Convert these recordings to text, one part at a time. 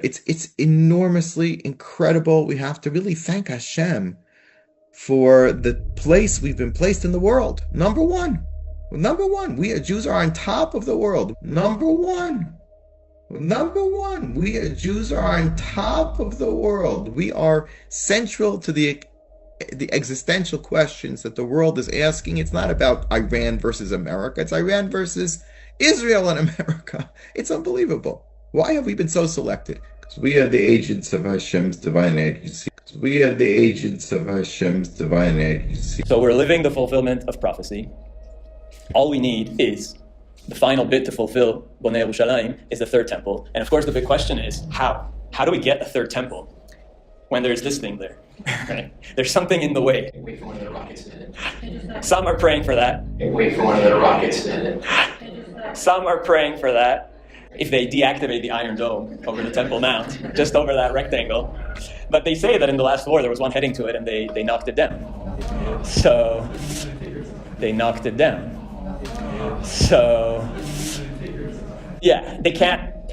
It's enormously incredible. We have to really thank Hashem for the place we've been placed in the world. Number one. We Jews are on top of the world. Number one. We Jews are on top of the world. We are central to the existential questions that the world is asking. It's not about Iran versus America. It's Iran versus Israel and America. It's unbelievable. Why have we been so selected? Because we are the agents of Hashem's divine agency. So we're living the fulfillment of prophecy. All we need is the final bit to fulfill Bonei Yerushalayim is the third temple. And of course the big question is how? How do we get a third temple when there's this thing there? Right? There's something in the way. Wait for one of the rockets to hit it. Some are praying for that. Wait for one of the rockets to hit it. Some are praying for that. If they deactivate the Iron Dome over the Temple Mount, just over that rectangle. But they say that in the last war there was one heading to it and they knocked it down. So they knocked it down. So yeah,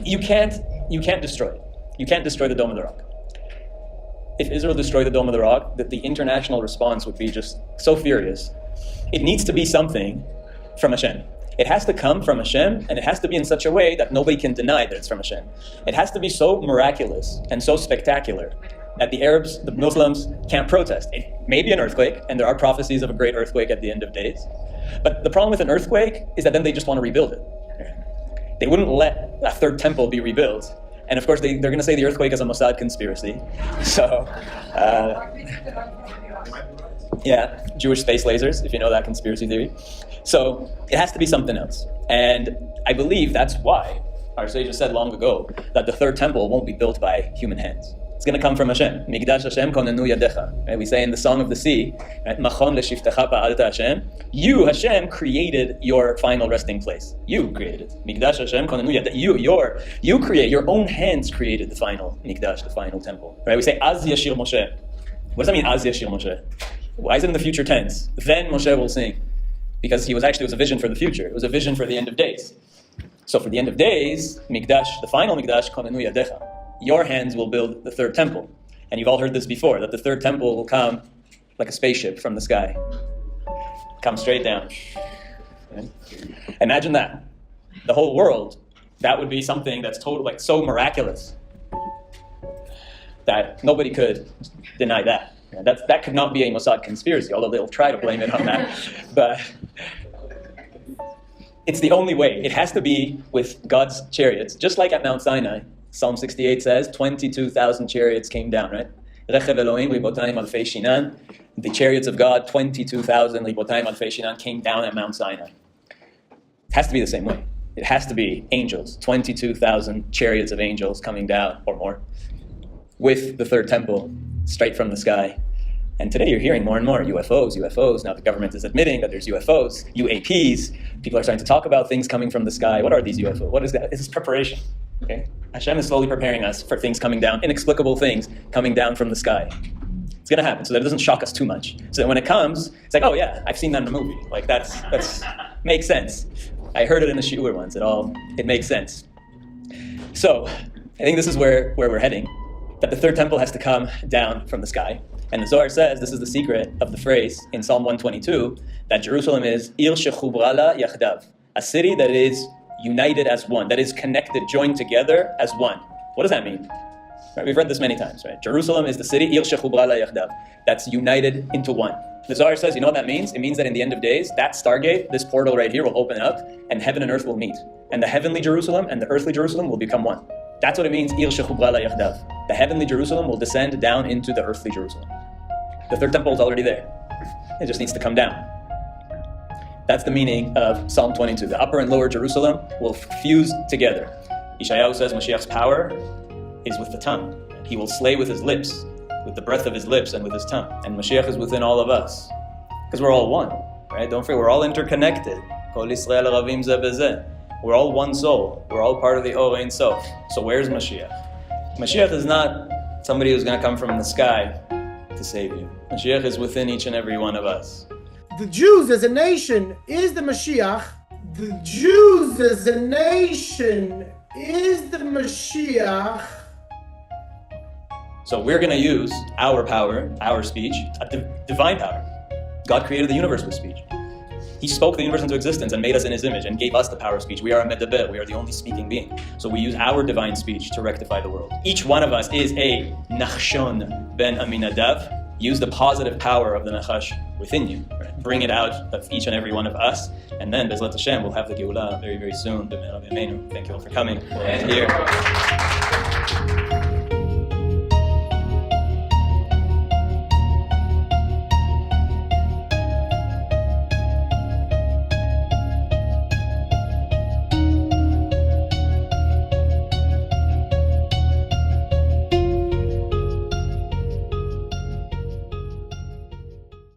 you can't destroy it. You can't destroy the Dome of the Rock. If Israel destroyed the Dome of the Rock, that the international response would be just so furious. It needs to be something from Hashem. It has to come from Hashem, and it has to be in such a way that nobody can deny that it's from Hashem. It has to be so miraculous and so spectacular that the Arabs, the Muslims, can't protest. It may be an earthquake, and there are prophecies of a great earthquake at the end of days. But the problem with an earthquake is that then they just want to rebuild it. They wouldn't let a third temple be rebuilt. And of course, they're going to say the earthquake is a Mossad conspiracy. So, yeah, Jewish space lasers, if you know that conspiracy theory. So it has to be something else. And I believe that's why our sages said long ago that the third temple won't be built by human hands. It's going to come from Hashem. Mikdash Hashem konenu yadecha. Right? We say in the Song of the Sea, Machon leshivtecha pa'alta Hashem. You, Hashem, created your final resting place. You created it. Mikdash Hashem konenu yadecha. You create, your own hands created the final Mikdash, the final temple. Right? We say Az Yashir Moshe. What does that mean, Az Yashir Moshe? Why is it in the future tense? Then Moshe will sing. Because it was a vision for the future. It was a vision for the end of days. So for the end of days, Mikdash, the final Mikdash, konenu yadecha. Your hands will build the third temple. And you've all heard this before, that the third temple will come like a spaceship from the sky. Come straight down. Okay? Imagine that. The whole world, that would be something that's totally, like, so miraculous that nobody could deny that. That could not be a Mossad conspiracy, although they'll try to blame it on that. But it's the only way. It has to be with God's chariots, just like at Mount Sinai. Psalm 68 says 22,000 chariots came down, right? The chariots of God, 22,000 came down at Mount Sinai. It has to be the same way. It has to be angels, 22,000 chariots of angels coming down, or more, with the third temple, straight from the sky. And today you're hearing more and more UFOs. Now the government is admitting that there's UFOs, UAPs. People are starting to talk about things coming from the sky. What are these UFOs? What is that? This is preparation. Okay? Hashem is slowly preparing us for things coming down, inexplicable things coming down from the sky. It's going to happen so that it doesn't shock us too much. So that when it comes, it's like, oh yeah, I've seen that in a movie. Like that's makes sense. I heard it in the shiur once. It makes sense. So I think this is where we're heading, that the third temple has to come down from the sky. And the Zohar says, this is the secret of the phrase in Psalm 122, that Jerusalem is Ir shechubrala yachdav, a city that is united as one, that is connected, joined together as one. What does that mean? Right, we've read this many times, right? Jerusalem is the city, Ir shechubrala yachdav, that's united into one. The Zohar says, you know what that means? It means that in the end of days, that stargate, this portal right here will open up, and heaven and earth will meet. And the heavenly Jerusalem and the earthly Jerusalem will become one. That's what it means, Ir shechubrala yachdav. The heavenly Jerusalem will descend down into the earthly Jerusalem. The third temple is already there. It just needs to come down. That's the meaning of Psalm 22. The upper and lower Jerusalem will fuse together. Yeshayahu says Mashiach's power is with the tongue. He will slay with his lips, with the breath of his lips and with his tongue. And Mashiach is within all of us. Because we're all one, right? Don't forget, we're all interconnected. Kol Yisrael aravim zeh b'zeh. We're all one soul. We're all part of the Or Ein Sof. So where's Mashiach? Mashiach is not somebody who's going to come from the sky to save you. Mashiach is within each and every one of us. The Jews as a nation is the Mashiach. The Jews as a nation is the Mashiach. So we're going to use our power, our speech, divine power. God created the universe with speech. He spoke the universe into existence and made us in his image and gave us the power of speech. We are a medaber, we are the only speaking being. So we use our divine speech to rectify the world. Each one of us is a Nachshon ben Aminadav. Use the positive power of the Nachash within you. Right? Bring it out of each and every one of us. And then, Bezrat Hashem, we'll have the Geulah very, very soon. Thank you all for coming. We'll end here.